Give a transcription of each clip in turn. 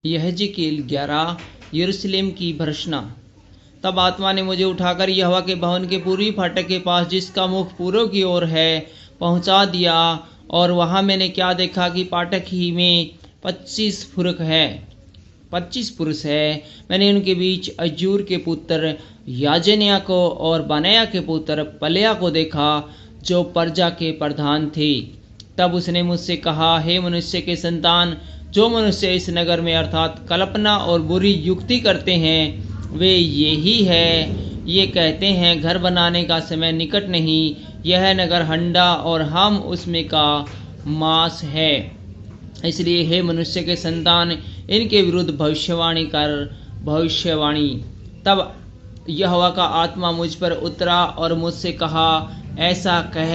यहेजकेल 11 यरूशलेम की भर्त्सना। तब आत्मा ने मुझे उठाकर यहोवा के भवन के पूर्वी फाटक के पास, जिसका मुख पूर्व की ओर है, पहुंचा दिया। और वहां मैंने क्या देखा कि फाटक ही में 25 पुरुष है। मैंने उनके बीच अजूर के पुत्र याजन्याह को और बनायाह के पुत्र पलेयाह को देखा, जो प्रजा के प्रधान थे। तब उसने मुझसे कहा, हे मनुष्य के संतान, जो मनुष्य इस नगर में अर्थात कल्पना और बुरी युक्ति करते हैं, वे यही है। ये कहते हैं, घर बनाने का समय निकट नहीं, यह नगर हंडा और हम उसमें का मांस है। इसलिए हे मनुष्य के संतान, इनके विरुद्ध भविष्यवाणी कर। भविष्यवाणी। तब यहोवा का आत्मा मुझ पर उतरा और मुझसे कहा, ऐसा कह,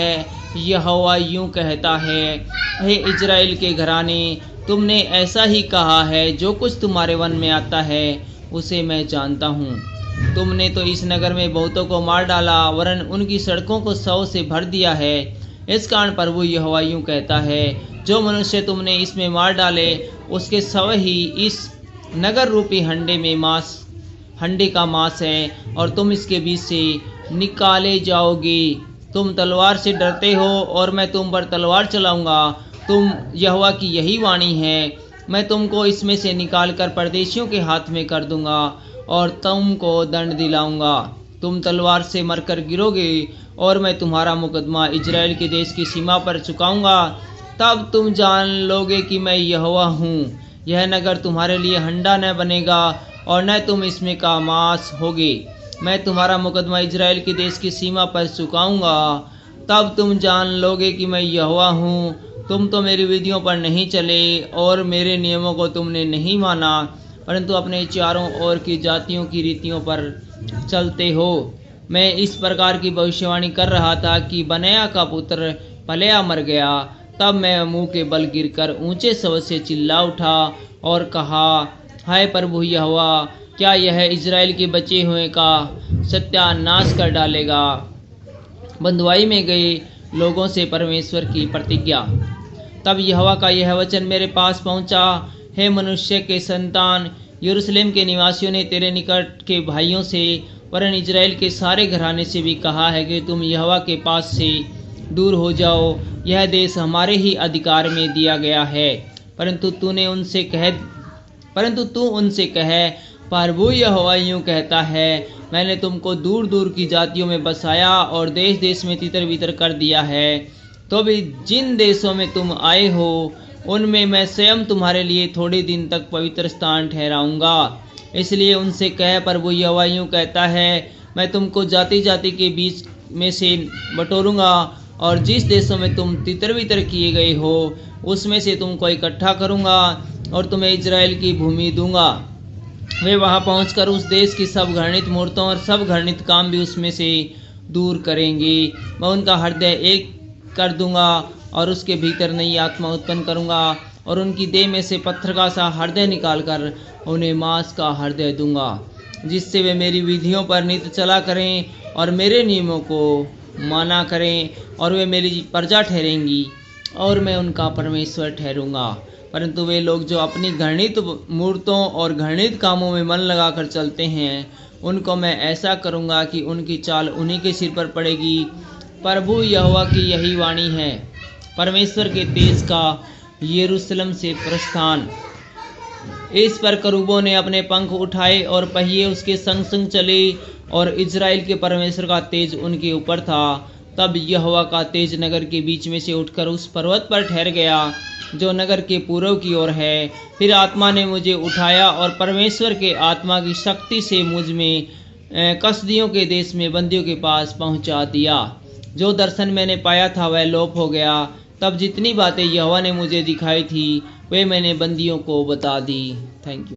यहोवा यूं कहता है, हे इजराइल के घराने, तुमने ऐसा ही कहा है। जो कुछ तुम्हारे मन में आता है उसे मैं जानता हूँ। तुमने तो इस नगर में बहुतों को मार डाला, वरन उनकी सड़कों को शव से भर दिया है। इस कारण प्रभु यहोवा यूं कहता है, जो मनुष्य तुमने इसमें मार डाले, उसके शव ही इस नगर रूपी हंडे का मांस है, और तुम इसके बीच से निकाले जाओगे। तुम तलवार से डरते हो, और मैं तुम पर तलवार चलाऊंगा। तुम यहोवा की यही वाणी है, मैं तुमको इसमें से निकालकर परदेशियों के हाथ में कर दूंगा और तुमको दंड दिलाऊंगा। तुम तलवार से मरकर गिरोगे, और मैं तुम्हारा मुकदमा इजराइल के देश की सीमा पर चुकाऊंगा। तब तुम जान लोगे कि मैं यहोवा हूँ। यह नगर तुम्हारे लिए हंडा न बनेगा, और न तुम इसमें का मांस होगे। मैं तुम्हारा मुकदमा इजराइल के देश की सीमा पर चुकाऊंगा। तब तुम जान लोगे कि मैं यहोवा हूँ। तुम तो मेरी विधियों पर नहीं चले, और मेरे नियमों को तुमने नहीं माना, परंतु अपने चारों ओर की जातियों की रीतियों पर चलते हो। मैं इस प्रकार की भविष्यवाणी कर रहा था कि बनायाह का पुत्र पलेयाह मर गया। तब मैं मुंह के बल गिरकर ऊंचे स्वर से चिल्ला उठा और कहा, हाय प्रभु यहोवा, क्या यह इजराइल के बचे हुए का सत्यानाश कर डालेगा। बंधुआई में गए लोगों से परमेश्वर की प्रतिज्ञा। तब यहोवा का यह वचन मेरे पास पहुंचा, हे मनुष्य के संतान, यरूशलेम के निवासियों ने तेरे निकट के भाइयों से, वरन इजराइल के सारे घराने से भी कहा है कि तुम यहोवा के पास से दूर हो जाओ। यह देश हमारे ही अधिकार में दिया गया है। परंतु तू उनसे कहे, प्रभु यहोवा यूं कहता है, मैंने तुमको दूर दूर की जातियों में बसाया और देश देश में तितर बितर कर दिया है। तो भी जिन देशों में तुम आए हो, उनमें मैं स्वयं तुम्हारे लिए थोड़े दिन तक पवित्र स्थान ठहराऊंगा। इसलिए उनसे कह, प्रभु यहोवा यूं कहता है, मैं तुमको जाति जाति के बीच में से बटोरूंगा, और जिस देशों में तुम तितर बितर किए गए हो, उसमें से तुमको इकट्ठा करूंगा और तुम्हें इजराइल की भूमि दूंगा। वे वहां पहुंचकर उस देश की सब घृणित मूर्तों और सब घृणित काम भी उसमें से दूर करेंगे। मैं उनका हृदय एक कर दूंगा और उसके भीतर नई आत्मा उत्पन्न करूंगा, और उनकी देह में से पत्थर का सा हृदय निकालकर उन्हें मांस का हृदय दूंगा, जिससे वे मेरी विधियों पर नित्य चला करें और मेरे नियमों को माना करें, और वे मेरी प्रजा ठहरेंगी और मैं उनका परमेश्वर ठहरूंगा। परंतु वे लोग जो अपनी घृणित मूर्तों और घृणित कामों में मन लगाकर चलते हैं, उनको मैं ऐसा करूंगा कि उनकी चाल उन्हीं के सिर पर पड़ेगी। प्रभु यहोवा की यही वाणी है। परमेश्वर के तेज का यरूशलेम से प्रस्थान। इस पर करूबों ने अपने पंख उठाए और पहिए उसके संग संग चले, और इजराइल के परमेश्वर का तेज उनके ऊपर था। तब यहोवा का तेज नगर के बीच में से उठकर उस पर्वत पर ठहर गया, जो नगर के पूर्व की ओर है। फिर आत्मा ने मुझे उठाया और परमेश्वर के आत्मा की शक्ति से मुझ में कसदियों के देश में बंदियों के पास पहुंचा दिया। जो दर्शन मैंने पाया था वह लोप हो गया। तब जितनी बातें यहोवा ने मुझे दिखाई थी, वे मैंने बंदियों को बता दी। Thank you.